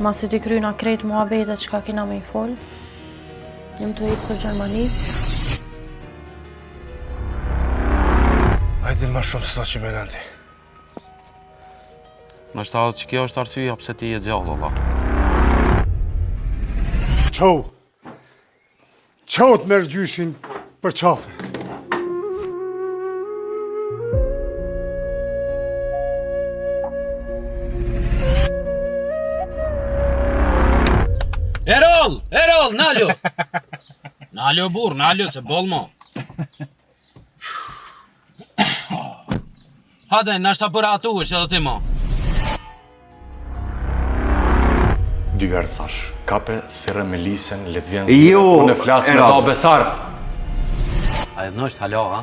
Masi t'i kryna krejt muhabetet që ka kina me i fol. Njëm të ecë për Gjermani. Hajde ma shumë sa që me nëndi. Në shta që kjo është arsyeja pse ti je gjallë, Allah. Qo të merë gjyshin për qafe. Erol, naljo! Naljo burr, naljo se boll mo. Hade, nashta për atu është edhe ti mo. Dy herë thash, kape sirë me lisen, let vjen unë flasë me ta besart. A edhe nështë hala, ha?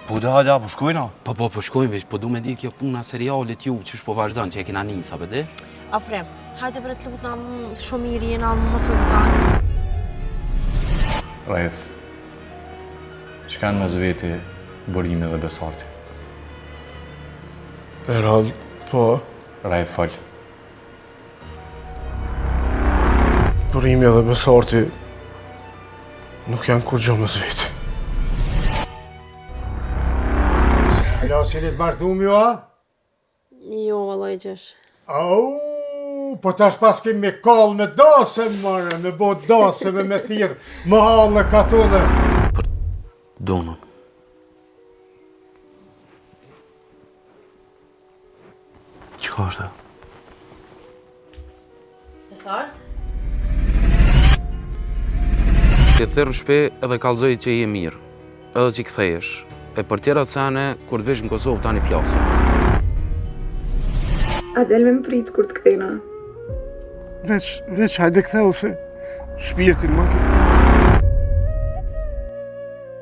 Po da hala, po shkojna? Po shkojnë veç, po du me ditë kjo puna serialit ju, që shpo vazhdojnë, që e kina njësa, për di? Afrem, hajde për të lutë na shumë i rjena, mos e zganë. Rajth, që kanë me zveti burimi dhe besarti? Erol, po. Rajth, falj. Burimi dhe besarti nuk janë kur gjo me zveti. Hala, si një të martëm ju, a? Jo, vallaj gjesh. Au, po tash pas kemi me kallë me dase, mërë, me bo dase, me thirë, më halë në katone. Për donën. Qëka është e? Besart? Ti thirrë shpe edhe kallëzoj që je mirë, edhe që kthejesh. E për tjera të sene, kur të vesh në Kosovë tani flasëm. Adel me më pritë kur të kthejna. Veç, hajde ktheu se shpirtin ma këtë.